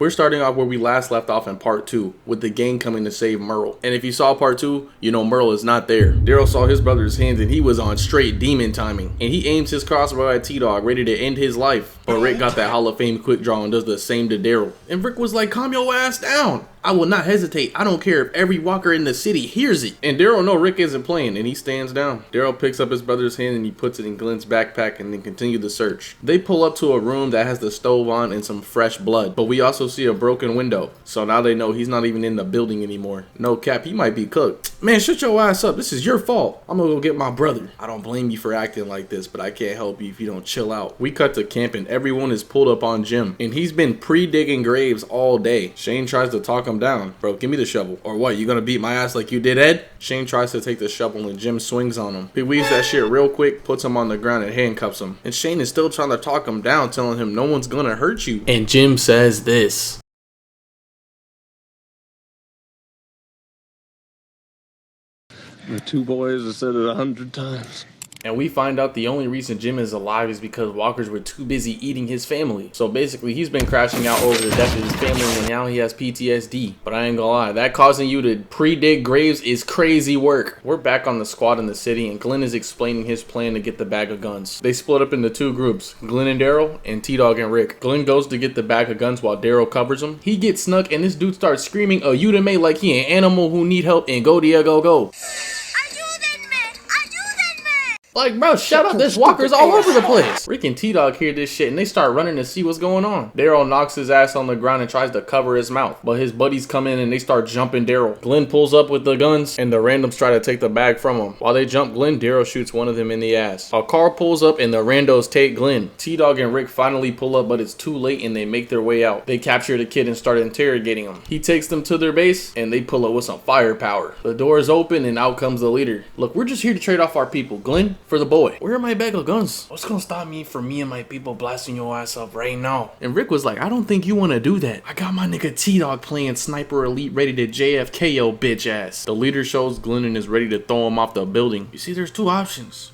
We're starting off where we last left off in part 2, with the gang coming to save Merle. And if you saw part 2, you know Merle is not there. Daryl saw his brother's hands and he was on straight demon timing. And he aims his crossbow at T-Dog, ready to end his life. But Rick got that Hall of Fame quick draw and does the same to Daryl. And Rick was like, calm your ass down. I will not hesitate. I don't care if every walker in the city hears it. And Daryl knows Rick isn't playing and he stands down. Daryl picks up his brother's hand and he puts it in Glen's backpack and then continue the search. They pull up to a room that has the stove on and some fresh blood. But we also see a broken window. So now they know he's not even in the building anymore. No cap, he might be cooked. Man, shut your ass up. This is your fault. I'm gonna go get my brother. I don't blame you for acting like this, but I can't help you if you don't chill out. We cut to camp and everyone is pulled up on Jim. And he's been pre-digging graves all day. Shane tries to talk him down. Bro, give me the shovel. Or what, you gonna beat my ass like you did Ed? Shane tries to take the shovel and Jim swings on him. He weaves that shit real quick, puts him on the ground and handcuffs him. And Shane is still trying to talk him down, telling him no one's gonna hurt you. And Jim says this. The two boys have said it 100 times. And we find out the only reason Jim is alive is because walkers were too busy eating his family. So basically, he's been crashing out over the death of his family and now he has PTSD. But I ain't gonna lie, that causing you to pre-dig graves is crazy work. We're back on the squad in the city and Glen is explaining his plan to get the bag of guns. They split up into two groups, Glen and Daryl and T-Dog and Rick. Glen goes to get the bag of guns while Daryl covers him. He gets snuck and this dude starts screaming a Udemy like he an animal who need help and go Diego go. Like, bro, shut up. There's walkers all over the place. Rick and T-Dog hear this shit and they start running to see what's going on. Daryl knocks his ass on the ground and tries to cover his mouth. But his buddies come in and they start jumping Daryl. Glen pulls up with the guns and the randoms try to take the bag from him. While they jump Glen, Daryl shoots one of them in the ass. A car pulls up and the randos take Glen. T-Dog and Rick finally pull up, but it's too late and they make their way out. They capture the kid and start interrogating him. He takes them to their base and they pull up with some firepower. The door is open and out comes the leader. Look, we're just here to trade off our people. Glen, for the boy. Where are my bag of guns? What's gonna stop me from me and my people blasting your ass up right now? And Rick was like, I don't think you want to do that. I got my nigga T-Dog playing Sniper Elite ready to JFK your bitch ass. The leader shows Glen and is ready to throw him off the building. You see, there's two options.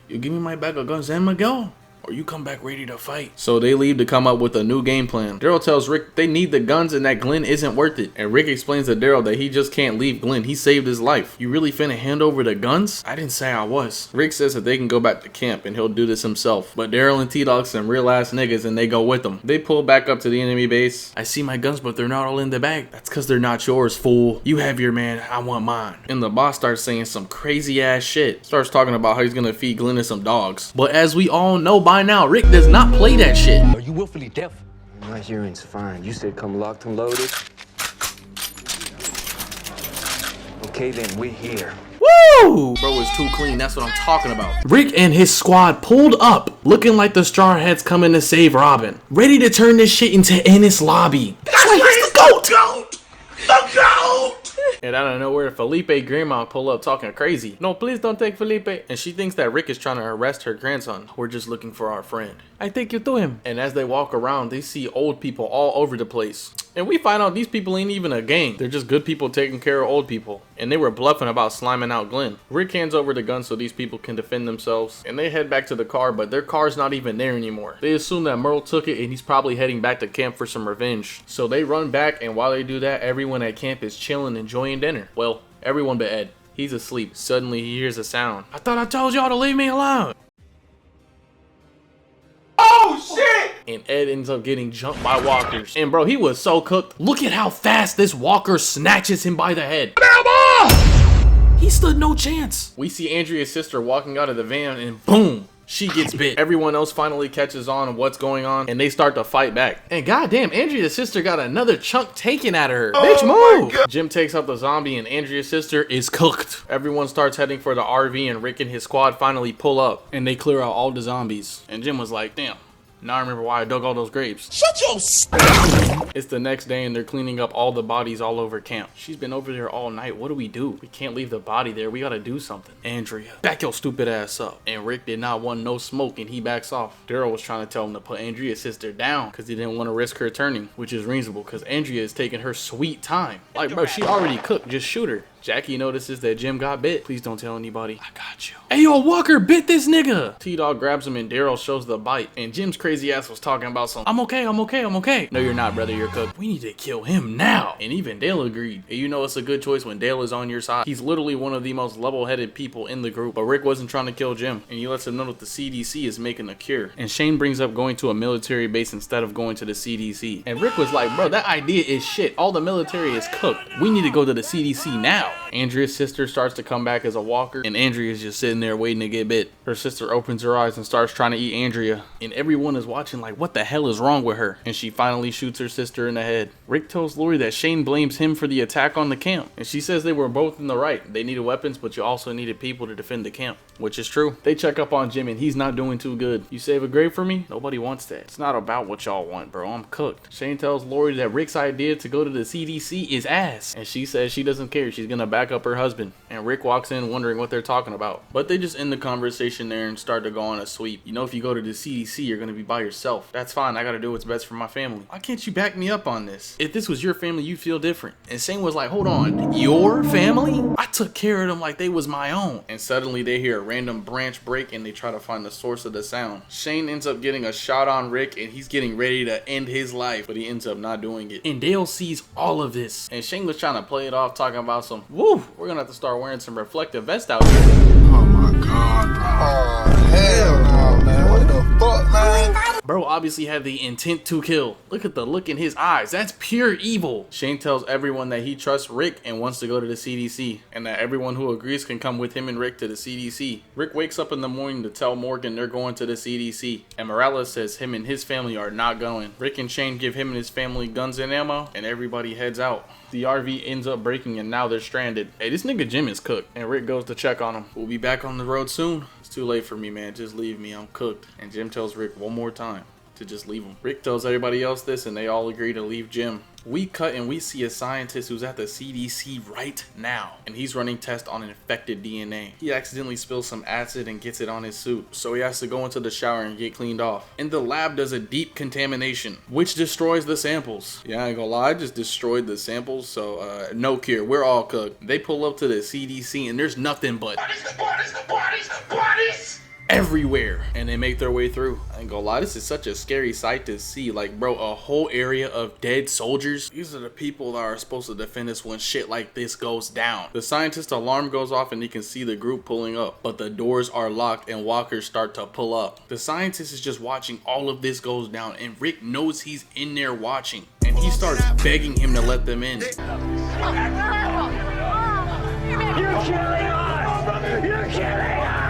You give me my bag of guns and Miguel, or you come back ready to fight. So they leave to come up with a new game plan. Daryl tells Rick they need the guns and that Glen isn't worth it. And Rick explains to Daryl that he just can't leave Glen. He saved his life. You really finna hand over the guns? I didn't say I was. Rick says that they can go back to camp and he'll do this himself. But Daryl and T-Dog some real ass niggas and they go with him. They pull back up to the enemy base. I see my guns, but they're not all in the bag. That's cause they're not yours, fool. You have your man, I want mine. And the boss starts saying some crazy ass shit. Starts talking about how he's gonna feed Glen to some dogs. But as we all know by now, Rick does not play that shit. Are you willfully deaf? My hearing's fine. You said come locked and loaded. Okay, then we're here. Woo! Bro is too clean, that's what I'm talking about. Rick and his squad pulled up, looking like the Straw Hats coming to save Robin. Ready to turn this shit into Ennis Lobby. That's why he's the GOAT! The GOAT! And out of nowhere, Felipe grandma pull up talking crazy. No, please don't take Felipe. And she thinks that Rick is trying to arrest her grandson. We're just looking for our friend. I take you to him. And as they walk around, they see old people all over the place. And we find out these people ain't even a gang. They're just good people taking care of old people. And they were bluffing about sliming out Glen. Rick hands over the gun so these people can defend themselves. And they head back to the car, but their car's not even there anymore. They assume that Merle took it and he's probably heading back to camp for some revenge. So they run back, and while they do that, everyone at camp is chilling, enjoying dinner. Well, everyone but Ed. He's asleep. Suddenly he hears a sound. I thought I told y'all to leave me alone. Oh shit! And Ed ends up getting jumped by walkers. And bro, he was so cooked. Look at how fast this walker snatches him by the head. He stood no chance. We see Andrea's sister walking out of the van and boom, she gets bit. Everyone else finally catches on what's going on and they start to fight back. And goddamn, Andrea's sister got another chunk taken out of her. Bitch, move! Jim takes out the zombie and Andrea's sister is cooked. Everyone starts heading for the RV and Rick and his squad finally pull up and they clear out all the zombies. And Jim was like, damn. Now I remember why I dug all those graves. Shut your It's the next day and they're cleaning up all the bodies all over camp. She's been over there all night. What do? We can't leave the body there. We gotta do something. Andrea, back your stupid ass up. And Rick did not want no smoke and he backs off. Daryl was trying to tell him to put Andrea's sister down because he didn't want to risk her turning, which is reasonable because Andrea is taking her sweet time. Like, bro, she already cooked. Just shoot her. Jackie notices that Jim got bit. Please don't tell anybody. I got you. Hey, yo, Walker bit this nigga. T-Dog grabs him and Daryl shows the bite. And Jim's crazy ass was talking about some, I'm okay. No, you're not, brother. You're cooked. We need to kill him now. And even Dale agreed. And you know it's a good choice when Dale is on your side. He's literally one of the most level-headed people in the group. But Rick wasn't trying to kill Jim. And he lets him know that the CDC is making a cure. And Shane brings up going to a military base instead of going to the CDC. And Rick was like, bro, that idea is shit. All the military is cooked. We need to go to the CDC now. Andrea's sister starts to come back as a walker. And Andrea's just sitting there waiting to get bit. Her sister opens her eyes and starts trying to eat Andrea. And everyone is watching like, what the hell is wrong with her? And she finally shoots her sister in the head. Rick tells Lori that Shane blames him for the attack on the camp. And she says they were both in the right. They needed weapons, but you also needed people to defend the camp. Which is true. They check up on Jim and he's not doing too good. You save a grave for me? Nobody wants that. It's not about what y'all want, bro. I'm cooked. Shane tells Lori that Rick's idea to go to the CDC is ass. And she says she doesn't care. She's gonna back up her husband. And Rick walks in wondering what they're talking about. But they just end the conversation there and start to go on a sweep. You know, if you go to the CDC, you're gonna be by yourself. That's fine. I gotta do what's best for my family. Why can't you back me up on this? If this was your family, you'd feel different. And Shane was like, hold on, your family? I took care of them like they was my own. And suddenly they hear a random branch break and they try to find the source of the sound. Shane ends up getting a shot on Rick and he's getting ready to end his life, but he ends up not doing it. And Dale sees all of this. And Shane was trying to play it off, talking about some, woo, we're gonna have to start wearing some reflective vest out here. Oh my god, bro. Oh, hell no, man. What the fuck, man? Bro obviously had the intent to kill. Look at the look in his eyes. That's pure evil. Shane tells everyone that he trusts Rick and wants to go to the CDC, and that everyone who agrees can come with him and Rick to the CDC. Rick wakes up in the morning to tell Morgan they're going to the CDC, and Merle says him and his family are not going. Rick and Shane give him and his family guns and ammo, and everybody heads out. The RV ends up breaking and now they're stranded. Hey, this nigga Jim is cooked. And Rick goes to check on him. We'll be back on the road soon. It's too late for me, man. Just leave me. I'm cooked. And Jim tells Rick one more time to just leave him. Rick tells everybody else this and they all agree to leave Jim. We cut and we see a scientist who's at the CDC right now. And he's running tests on infected DNA. He accidentally spills some acid and gets it on his suit. So he has to go into the shower and get cleaned off. And the lab does a deep contamination, which destroys the samples. Yeah, I ain't gonna lie, I just destroyed the samples. So no cure, we're all cooked. They pull up to the CDC and there's nothing but bodies everywhere, and they make their way through. I ain't gonna lie, this is such a scary sight to see. Like, bro, a whole area of dead soldiers. These are the people that are supposed to defend us when shit like this goes down. The scientist alarm goes off and he can see the group pulling up, but the doors are locked and walkers start to pull up. The scientist is just watching all of this goes down, and Rick knows he's in there watching, and he starts begging him to let them in. You're killing us! You're killing us!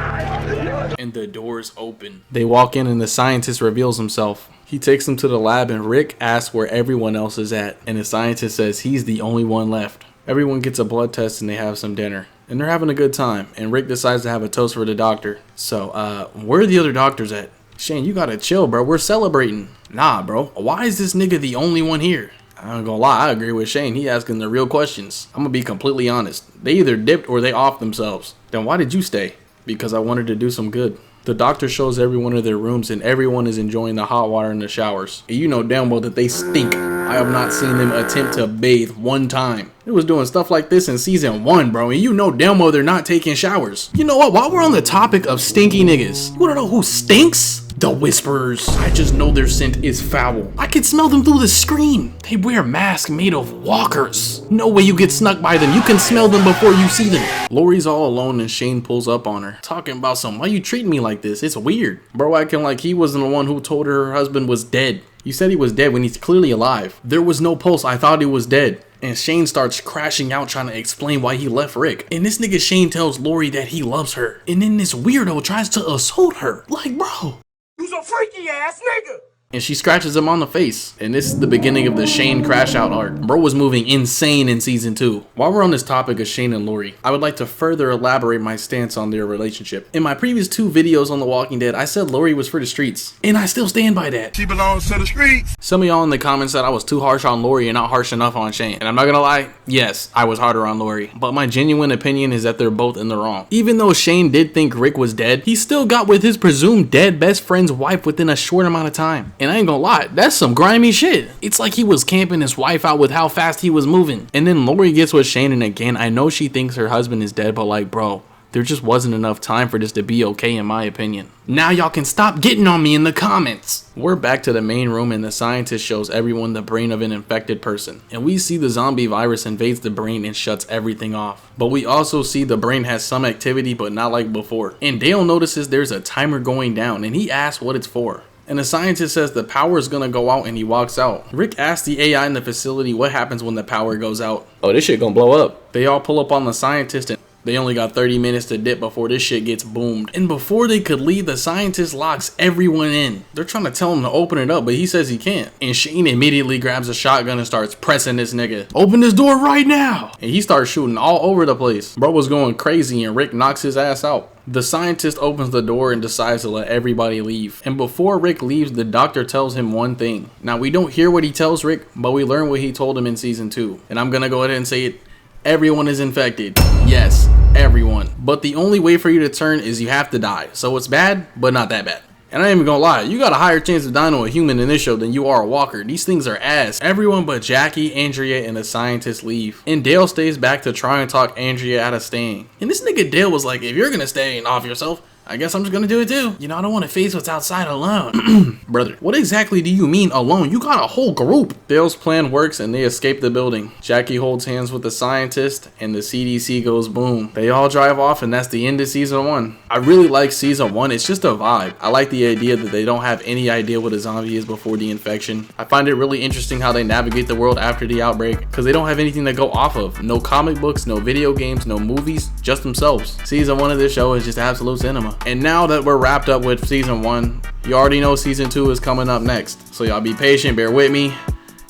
And the doors open. They walk in and the scientist reveals himself. He takes them to the lab and Rick asks where everyone else is at. And the scientist says he's the only one left. Everyone gets a blood test and they have some dinner. And they're having a good time. And Rick decides to have a toast for the doctor. So, where are the other doctors at? Shane, you gotta chill, bro. We're celebrating. Nah, bro. Why is this nigga the only one here? I ain't gonna lie, I agree with Shane. He asking the real questions. I'm gonna be completely honest. They either dipped or they offed themselves. Then why did you stay? Because I wanted to do some good. The doctor shows everyone to their rooms and everyone is enjoying the hot water in the showers. And you know damn well that they stink. I have not seen them attempt to bathe one time. They was doing stuff like this in season 1, bro, and you know damn well they're not taking showers. You know what? While we're on the topic of stinky niggas, you wanna know who stinks? The Whisperers. I just know their scent is foul. I can smell them through the screen. They wear masks made of walkers. No way you get snuck by them. You can smell them before you see them. Lori's all alone and Shane pulls up on her, talking about some, why you treating me like this? It's weird. Bro acting like he wasn't the one who told her husband was dead. You said he was dead when he's clearly alive. There was no pulse. I thought he was dead. And Shane starts crashing out trying to explain why he left Rick. And this nigga Shane tells Lori that he loves her. And then this weirdo tries to assault her. Like, bro, You's a freaky ass nigga! and she scratches him on the face. And this is the beginning of the Shane crash out arc. Bro was moving insane in season 2. While we're on this topic of Shane and Lori, I would like to further elaborate my stance on their relationship. In my previous 2 videos on The Walking Dead, I said Lori was for the streets, and I still stand by that. She belongs to the streets. Some of y'all in the comments said I was too harsh on Lori and not harsh enough on Shane. And I'm not gonna lie, yes, I was harder on Lori. But my genuine opinion is that they're both in the wrong. Even though Shane did think Rick was dead, he still got with his presumed dead best friend's wife within a short amount of time. And I ain't gonna lie, that's some grimy shit. It's like he was camping his wife out with how fast he was moving. And then Lori gets with Shannon again. I know she thinks her husband is dead, but like, bro, there just wasn't enough time for this to be okay in my opinion. Now y'all can stop getting on me in the comments. We're back to the main room and the scientist shows everyone the brain of an infected person. And we see the zombie virus invades the brain and shuts everything off. But we also see the brain has some activity but not like before. And Dale notices there's a timer going down and he asks what it's for. And the scientist says the power is gonna go out and he walks out. Rick asks the AI in the facility what happens when the power goes out. Oh, this shit gonna blow up. They all pull up on the scientist and they only got 30 minutes to dip before this shit gets boomed. And before they could leave, the scientist locks everyone in. They're trying to tell him to open it up, but he says he can't. And Shane immediately grabs a shotgun and starts pressing this nigga. Open this door right now! And he starts shooting all over the place. Bro was going crazy and Rick knocks his ass out. The scientist opens the door and decides to let everybody leave. And before Rick leaves, the doctor tells him one thing. Now, we don't hear what he tells Rick, but we learn what he told him in season 2. And I'm gonna go ahead and say it. Everyone is infected. Yes, everyone. But the only way for you to turn is you have to die. So it's bad, but not that bad. And I ain't even gonna lie, you got a higher chance of dying to a human in this show than you are a walker. These things are ass. Everyone but Jackie, Andrea, and the scientist leave. And Dale stays back to try and talk Andrea out of staying. And this nigga Dale was like, if you're gonna stay and off yourself, I guess I'm just gonna do it too. You know, I don't want to face what's outside alone. Brother, what exactly do you mean alone? You got a whole group. Dale's plan works and they escape the building. Jackie holds hands with the scientist and the CDC goes boom. They all drive off and that's the end of season 1. I really like season 1. It's just a vibe. I like the idea that they don't have any idea what a zombie is before the infection. I find it really interesting how they navigate the world after the outbreak because they don't have anything to go off of. No comic books, no video games, no movies, just themselves. Season 1 of this show is just absolute cinema. And now that we're wrapped up with season 1, you already know season 2 is coming up next. So y'all be patient, bear with me.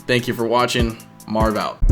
Thank you for watching. Mharvv out.